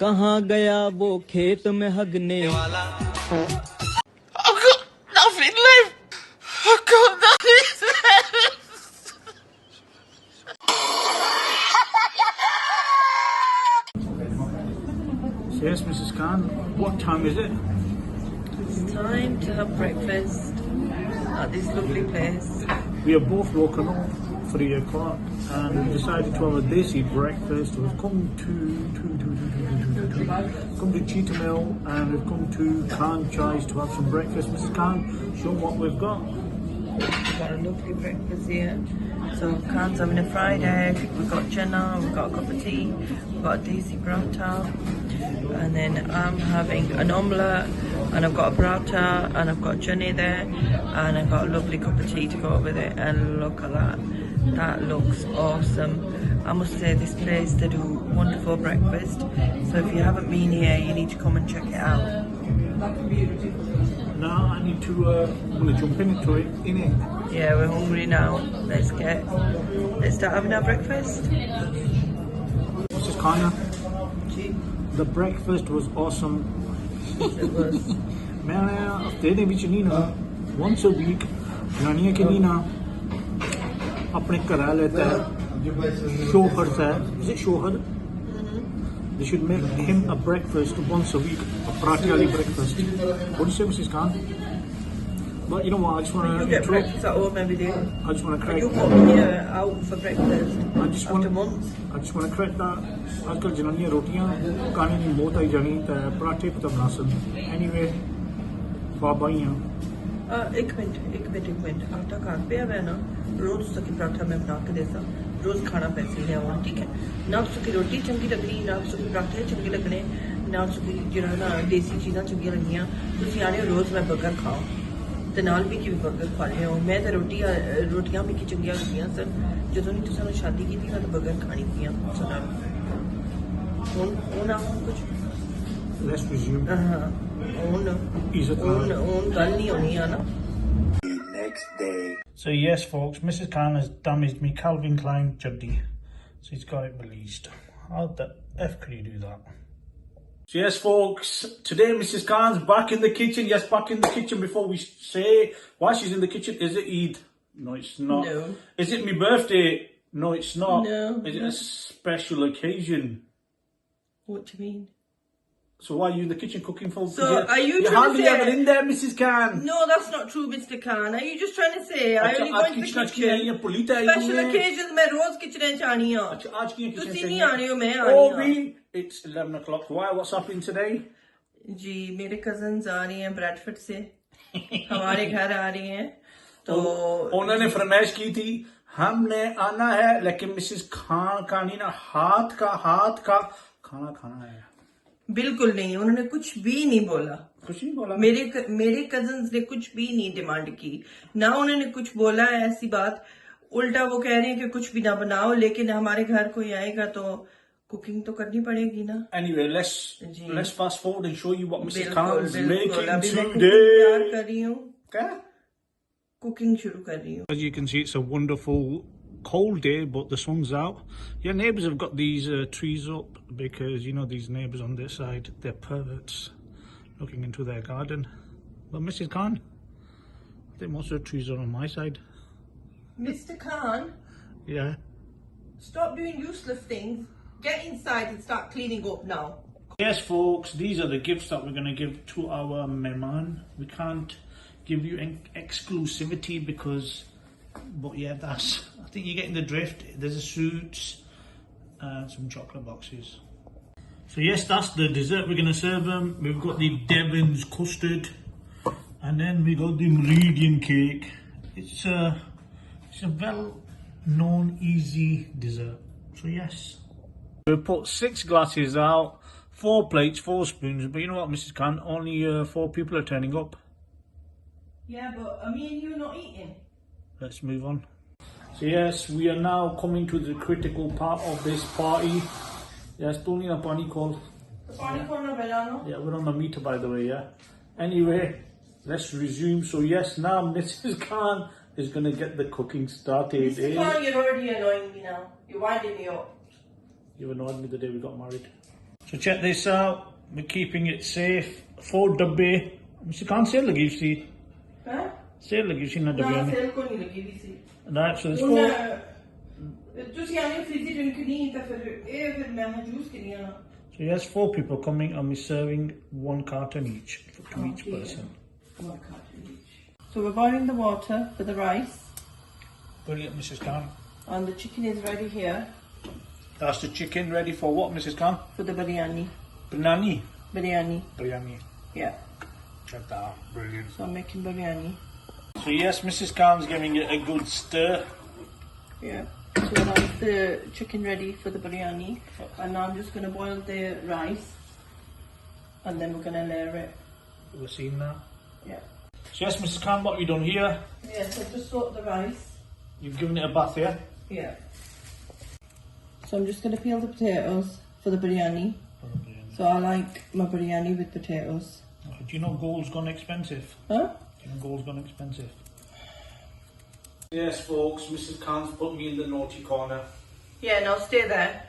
कहाँ गया वो खेत में हगने वाला I've got nothing left. I've got nothing left. Yes, Mrs. Khan, what time is it? It's time to have breakfast at this lovely place. We are both woken up 3 o'clock and we've decided to have a desi breakfast. We've come to Cheetah Mill and we've come to Khan Chai's to have some breakfast. Mrs. Khan, show what we've got. We've got a lovely breakfast here. So Khan's having a fried egg, we've got chana, we've got a cup of tea, we've got a desi paratha, and then I'm having an omelette, and I've got a paratha, and I've got chane there, and I've got a lovely cup of tea to go with it. And look at that, that looks awesome. I must say this place, they do wonderful breakfast, so if you haven't been here you need to come and check it out. Now I need to, I'm going to jump into it, innit? Yeah, we're hungry now. Let's start having our breakfast. Mrs. Khan, the breakfast was awesome. It was. मैंने हफ्ते दे विच नहीं ना once a week जनानियां के नहीं ना अपने घर लेता है शोहर से is it शोहर they should make him a breakfast once a week, a practically breakfast. What do you say, Mrs. Khan? But you know what, I just want to get breakfast at home every day. I just want to correct. You come here out for breakfast after months. I just want to correct that. आजकल जनानियां रोटियां खाने की बहुत आई जानी तो पराठे पता बना सन. Anyway, बाबा ही हैं. एक मिनट आटा घर पे है ना रोज उसकी पराठा मैं बना के देता रोज खाना पैसे ले आवा ठीक है ना उसकी रोटी चंगी लगनी ना उसकी पराठे चंगे लगने ना उसकी जिहड़ा ना देसी चीज़ां चंगियां लगनियां तुसीं आने रोज मैं बर्गर खाओ ते नाल भी कि बर्गर खा लिया मैं तो रोटियां भी चंगियां लगदियां सर जदों नहीं तुसां शादी की थी मैं तो बर्गर खानी पियां सुना हुन कुछ Let's resume. Next day. So yes, folks, Mrs. Khan has damaged me Calvin Klein chuddy. So he's got it released. How the F could you do that? So yes, folks, today Mrs. Khan's back in the kitchen. Yes, back in the kitchen. Before we say why she's in the kitchen, is it Eid? No, it's not. No. Is it my birthday? No, it's not. No. Is it a special occasion? What do you mean? So why are you in the kitchen cooking for? So are you You're trying hardly to say... ever in there, Mrs. Khan. No, that's not true, Mr. Khan. Are you just trying to say I only go into the kitchen? Special occasions मैं रोज kitchen में आनी हूँ. आज की kitchen तुसी नहीं आने हो मैं आनी हूँ. हूँ. It's 11 o'clock. Why? What's happening today? जी मेरे cousins आ रही हैं ब्रैडफोर्ड से हमारे घर आ रही हैं तो उन्होंने फरमाइश की थी हमने आना है लेकिन मिसेस खान का नहीं ना हाथ का खाना खाना है. बिल्कुल नहीं उन्होंने कुछ भी नहीं बोला मेरे कजन्स ने कुछ भी नहीं डिमांड की ना उन्होंने कुछ बोला है ऐसी बात उल्टा वो कह रहे हैं कि कुछ भी ना बनाओ लेकिन हमारे घर कोई आएगा तो कुकिंग तो करनी पड़ेगी ना. Anyway, let's fast forward and show you what Mrs. Khan's making today. कर रही हूँ कुकिंग शुरू कर रही हूँ. As you can see, it's a wonderful cold day, but the sun's out. Your neighbours have got these trees up because you know these neighbours on this side, they're perverts looking into their garden. But Mrs. Khan, I think most of the trees are on my side. Mr. Khan, yeah, stop doing useless things. Get inside and start cleaning up now. Yes, folks, these are the gifts that we're going to give to our mehman. We can't give you exclusivity because, but yeah, that's, I think you're getting the drift. There's a suits and some chocolate boxes. So yes, that's the dessert we're going to serve them. We've got the Devon's custard and then we got the meridian cake. It's a well-known easy dessert. So yes. We put 6 glasses out, 4 plates, 4 spoons, but you know what, Mrs. Khan, only 4 people are turning up. Yeah, but me and you not eating. Let's move on. So yes, we are now coming to the critical part of this party. Yes, don't need a pani call. Yeah, we're on the meter by the way, yeah. Anyway, let's resume. So yes, now Mrs. Khan is going to get the cooking started. Mr. Khan, you're already annoying me now. You're winding me up. You annoyed me the day we got married. So check this out. We're keeping it safe. 4 dabbe. Mr. Khan, sale lagi si. Huh? Sale lagi si na dabbe. No, sale ko nahi lagi di si. Right, so there's 4. ਤੁਸੀਂ ਆਨੇ fridge drink ਨਹੀਂ ਤਾਂ ਫਿਰ ਇਹ ਫਿਰ ਮੈਂ juice ਕਿੰਨੀ ਆ So yes, 4 people coming and we're serving 1 carton each to each person. 1 carton each. So we're boiling the water for the rice. Brilliant, Mrs. Khan. And the chicken is ready here. That's the chicken ready for what, Mrs. Khan? For the biryani. Biryani. Biryani. Yeah. Check that out. Brilliant. So I'm making biryani. So yes, Mrs. Khan's giving it a good stir. Yeah. So I have the chicken ready for the biryani, and now I'm just going to boil the rice, and then we're going to layer it. We've seen that. Yeah. So yes, Mrs. Khan, what have you done here? Yes, I've just soaked the rice. You've given it a bath here. Yeah. So I'm just going to peel the potatoes for the biryani. So I like my biryani with potatoes. Do you know gold's gone expensive? Huh? Do you know gold's gone expensive? Yes, folks, Mrs. Khan's put me in the naughty corner. Yeah, no, stay there.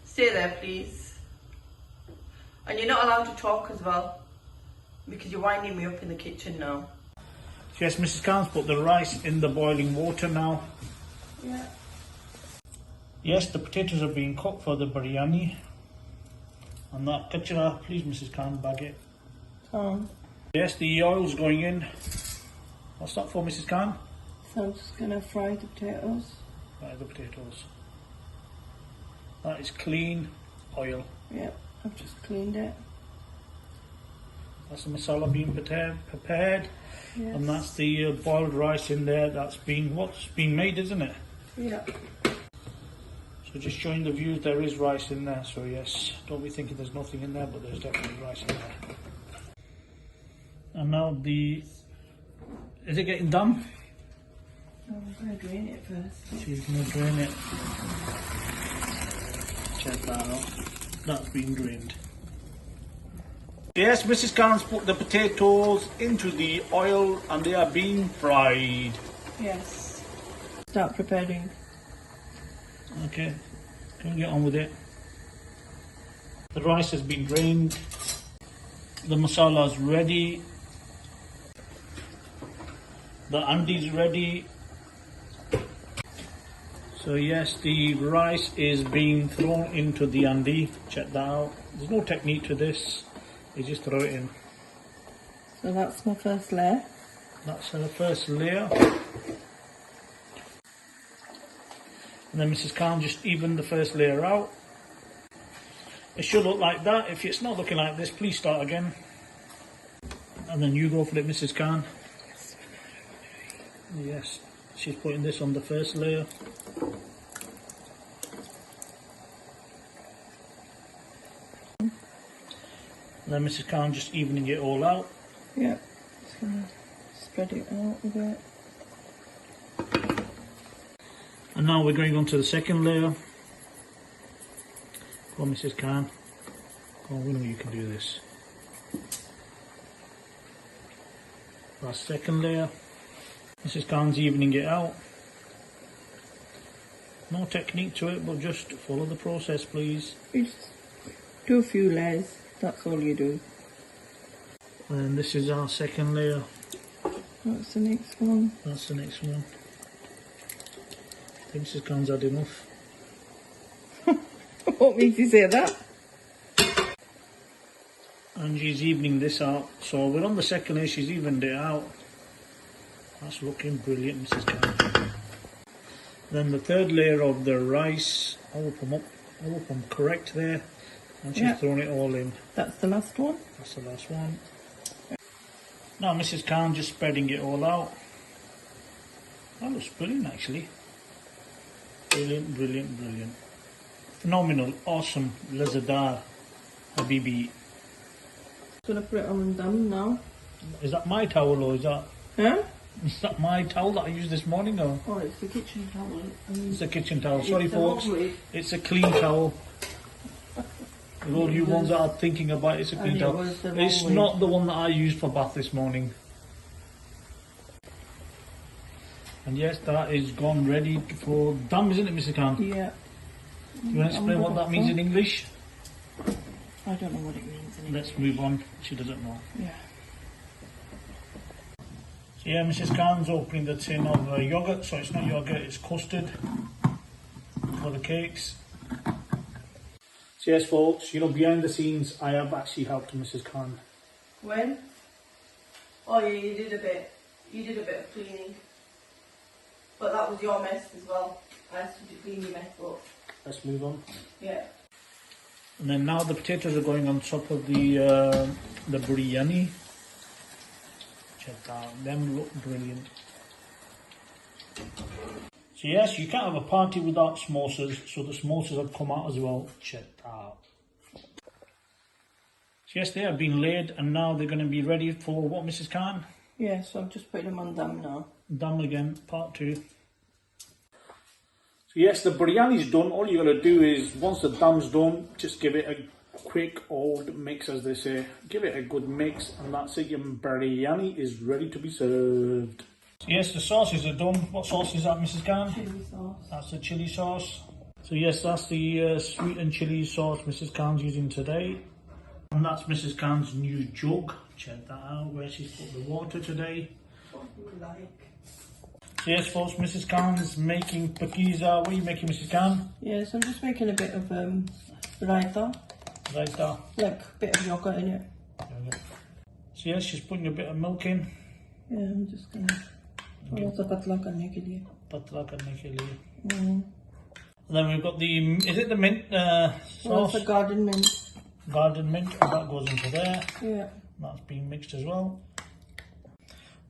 Stay there, please. And you're not allowed to talk as well, because you're winding me up in the kitchen now. Yes, Mrs. Khan's put the rice in the boiling water now. Yeah. Yes, the potatoes are being cooked for the biryani. And that kachra, please, Mrs. Khan, bag it. Yes, the oil's going in. What's that for, Mrs. Khan? So I'm just going to fry the potatoes. Fry the potatoes. That is clean oil. Yeah, I've just cleaned it. That's the masala being prepared. Yes. And that's the boiled rice in there. That's what's being made, isn't it? Yeah. So just showing the viewers, there is rice in there. So yes, don't be thinking there's nothing in there, but there's definitely rice in there. And now is it getting done? No, I'm going to drain it first. She's going to drain it. Check that out. That's been drained. Yes, Mrs. Khan's put the potatoes into the oil and they are being fried. Yes. Start preparing. Okay, can we get on with it? The rice has been drained. The masala is ready. The andi is ready. So yes, the rice is being thrown into the andi. Check that out. There's no technique to this. You just throw it in. So that's my first layer. That's the first layer. And then Mrs. Khan just evened the first layer out. It should look like that. If it's not looking like this, please start again. And then you go for it, Mrs. Khan. Yes, she's putting this on the first layer. And then Mrs. Khan just evening it all out. Yeah. Just going to spread it out a bit. And now we're going on to the second layer. Go on, Mrs. Khan. Go on, we know you can do this. That's second layer. Mrs. Khan's evening it out. No technique to it, but just follow the process, please. You just do a few layers. That's all you do. And this is our second layer. That's the next one. That's the next one. I think Mrs. Khan's had enough. What makes you say that? And she's evening this out. So we're on the second layer, she's evened it out. That's looking brilliant, Mrs. Khan. Then the third layer of the rice. I hope I'm correct there. And she's thrown it all in. That's the last one. That's the last one. Now Mrs. Khan just spreading it all out. That looks brilliant, actually. Brilliant, brilliant, brilliant. Phenomenal, awesome, lazadar, habibi. Gonna put it on done now. Is that my towel or is that my towel that I used this morning or? Oh, it's the kitchen towel. It's a kitchen towel. Sorry It's folks, lovely. it's a clean towel. With all you ones that are thinking about it, it's a clean And it towel. was the It's wrong not the one that I used for bath this morning. And yes, that is gone ready for dum, isn't it, Mr. Khan? Yeah. Do you want to explain what that means in English? I don't know what it means in English. Let's move on. She doesn't know. Yeah. So yeah, Mrs. Khan's opening the tin of yogurt. So it's not yogurt, it's custard for the cakes. So yes, folks, you know, behind the scenes, I have actually helped Mrs. Khan. When? Oh yeah, you did a bit. You did a bit of cleaning. But that was your mess as well. I asked you to clean your mess up. Let's move on. Yeah. And then now the potatoes are going on top of the biryani. Check that out. Them look brilliant. So yes, you can't have a party without samosas, so the samosas have come out as well. Check that out. So yes, they have been laid and now they're going to be ready for what, Mrs. Khan? Yeah, so I'm just putting them on dum now. Dum again, part 2. So yes, the biryani's done. All you got to do is, once the dum's done, just give it a quick old mix, as they say. Give it a good mix and that's it. Your biryani is ready to be served. So yes, the sauces are done. What sauce is that, Mrs. Khan? Chili sauce. That's the chili sauce. So yes, that's the sweet and chili sauce Mrs. Khan's using today. And that's Mrs. Khan's new jug. Check that out, where she's put the water today. What do you like? So yes, folks, Mrs. Khan's making pakiza. What are you making, Mrs. Khan? Yes, I'm just making a bit of raita. Raita. Like a bit of yogurt in it. So yes, she's putting a bit of milk in. Yeah, I'm just gonna. थोड़ा सा पतला करने के लिए. Patla karne ke liye. And then we've got the, is it the mint sauce? Well, it's a garden mint. Garden mint, and that goes into there. Yeah. That's being mixed as well.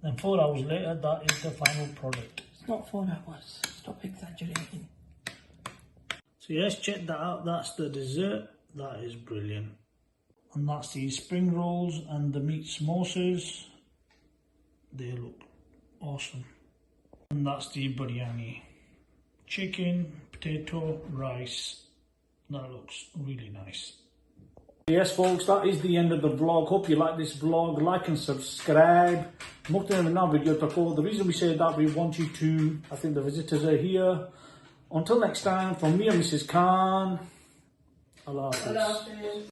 Then 4 hours later, that is the final product. It's not 4 hours. Stop exaggerating. So yes, check that out. That's the dessert. That is brilliant. And that's the spring rolls and the meat samosas. They look awesome. And that's the biryani. Chicken, potato, rice. That looks really nice. Yes, folks, that is the end of the vlog. Hope you like this vlog. Like and subscribe. The reason we say that, we want you to, I think the visitors are here. Until next time, from me and Mrs. Khan, Allah Hafiz. Allah Hafiz.